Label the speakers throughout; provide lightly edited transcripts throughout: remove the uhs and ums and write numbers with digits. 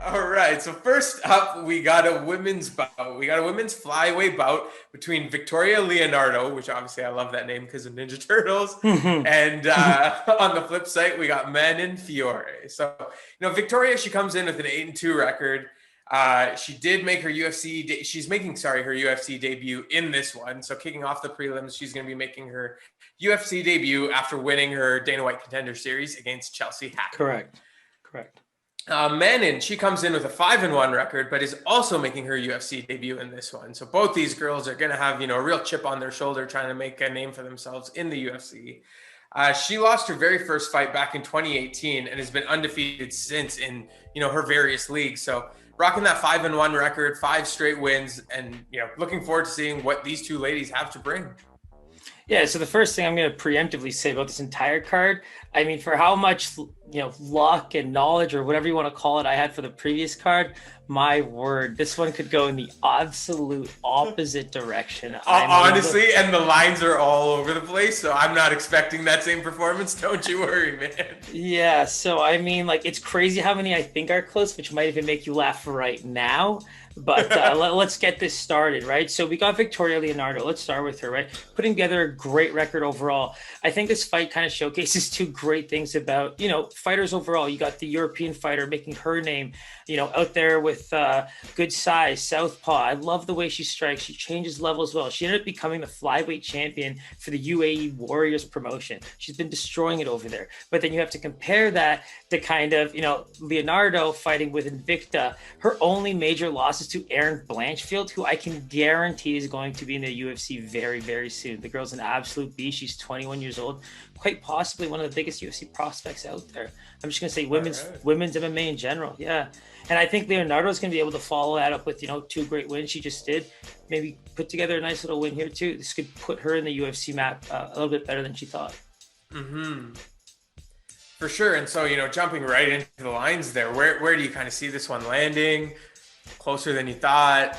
Speaker 1: All right. So first up, we got a women's bout. We got a women's flyweight bout between Victoria Leonardo, which obviously I love that name because of Ninja Turtles, and on the flip side, we got Manon Fiorot. So Victoria, she comes in with an 8-2 record. She did make her UFC. She's making her UFC debut in this one. So kicking off the prelims, she's going to be making her UFC debut after winning her Dana White Contender Series against Chelsea Hackett.
Speaker 2: Correct.
Speaker 1: Manon, she comes in with a 5-1 record, but is also making her UFC debut in this one. So both these girls are going to have, a real chip on their shoulder trying to make a name for themselves in the UFC. She lost her very first fight back in 2018 and has been undefeated since in, her various leagues. So rocking that 5-1 record, 5 straight wins, and, looking forward to seeing what these two ladies have to bring.
Speaker 2: Yeah, so the first thing I'm going to preemptively say about this entire card, I mean, for how much, luck and knowledge or whatever you want to call it I had for the previous card, my word, this one could go in the absolute opposite direction.
Speaker 1: Honestly, and the lines are all over the place, so I'm not expecting that same performance. Don't you worry, man.
Speaker 2: Yeah, so I mean, it's crazy how many I think are close, which might even make you laugh right now. But let's get this started, right? So we got Victoria Leonardo. Let's start with her, right? Putting together a great record overall. I think this fight kind of showcases two great things about, fighters overall. You got the European fighter making her name, out there with good size, southpaw. I love the way she strikes. She changes levels well. She ended up becoming the flyweight champion for the UAE Warriors promotion. She's been destroying it over there. But then you have to compare that to kind of, Leonardo fighting with Invicta. Her only major losses to Erin Blanchfield, who I can guarantee is going to be in the UFC very, very soon. The girl's an absolute beast. She's 21 years old, quite possibly one of the biggest UFC prospects out there. I'm just going to say women's MMA in general. Yeah. And I think Leonardo is going to be able to follow that up with, 2 great wins she just did. Maybe put together a nice little win here too. This could put her in the UFC map a little bit better than she thought.
Speaker 1: For sure. And so, jumping right into the lines there, where do you kind of see this one landing? Closer than you thought?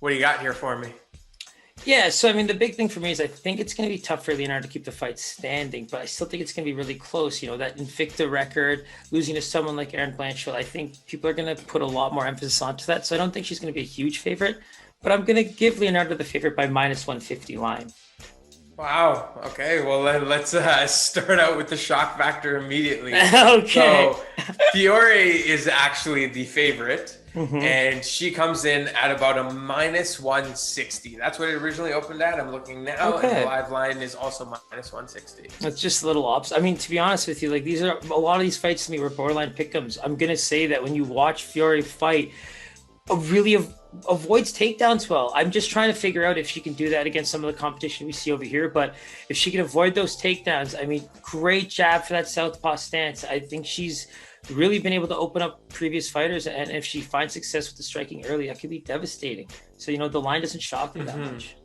Speaker 1: What do you got here for me?
Speaker 2: Yeah, so I mean, the big thing for me is I think it's going to be tough for Leonardo to keep the fight standing, but I still think it's going to be really close. That Invicta record, losing to someone like Erin Blanchfield, I think people are going to put a lot more emphasis onto that. So I don't think she's going to be a huge favorite, but I'm going to give Leonardo the favorite by -150 line.
Speaker 1: Wow. Okay. Well, let's start out with the shock factor immediately.
Speaker 2: Okay.
Speaker 1: So Fiore is actually the favorite. And she comes in at about a -160. That's what it originally opened at. I'm looking now,
Speaker 2: Okay.
Speaker 1: and the live line is also -160.
Speaker 2: That's just a little opposite. I mean, to be honest with you, these are a lot of these fights to me were borderline pick'ems. I'm gonna say that when you watch Fiore fight, really avoids takedowns well. I'm just trying to figure out if she can do that against some of the competition we see over here. But if she can avoid those takedowns, I mean, great jab for that southpaw stance. I think she's really been able to open up previous fighters, and if she finds success with the striking early, that could be devastating. So the line doesn't shock me that much.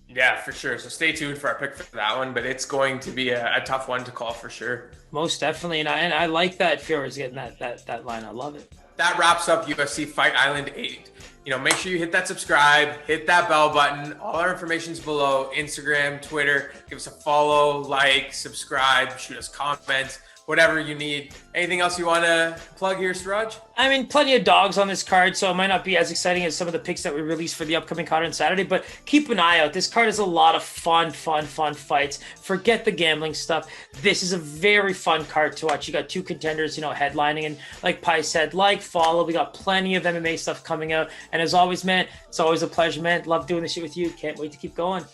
Speaker 1: Yeah, for sure. So stay tuned for our pick for that one, but it's going to be a tough one to call for sure.
Speaker 2: Most definitely, and I like that Fiore's getting that line. I love it.
Speaker 1: That wraps up UFC Fight Island 8. Make sure you hit that subscribe, hit that bell button. All our information's below: Instagram, Twitter. Give us a follow, like, subscribe, shoot us comments. Whatever you need. Anything else you want to plug here, Siraj?
Speaker 2: I mean, plenty of dogs on this card, so it might not be as exciting as some of the picks that we released for the upcoming card on Saturday, but keep an eye out. This card is a lot of fun fights. Forget the gambling stuff. This is a very fun card to watch. You got 2 contenders, headlining, and like Pi said, follow. We got plenty of MMA stuff coming out, and as always, man, it's always a pleasure, man. Love doing this shit with you. Can't wait to keep going.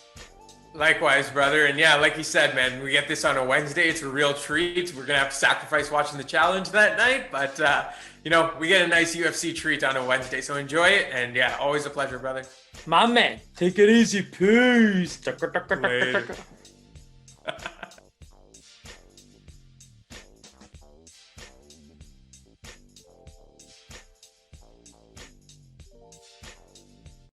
Speaker 1: Likewise, brother. And yeah, like you said, man, we get this on a Wednesday. It's a real treat. We're going to have to sacrifice watching the challenge that night. But, we get a nice UFC treat on a Wednesday. So enjoy it. And yeah, always a pleasure, brother.
Speaker 2: My man, take it easy. Peace.
Speaker 1: Later.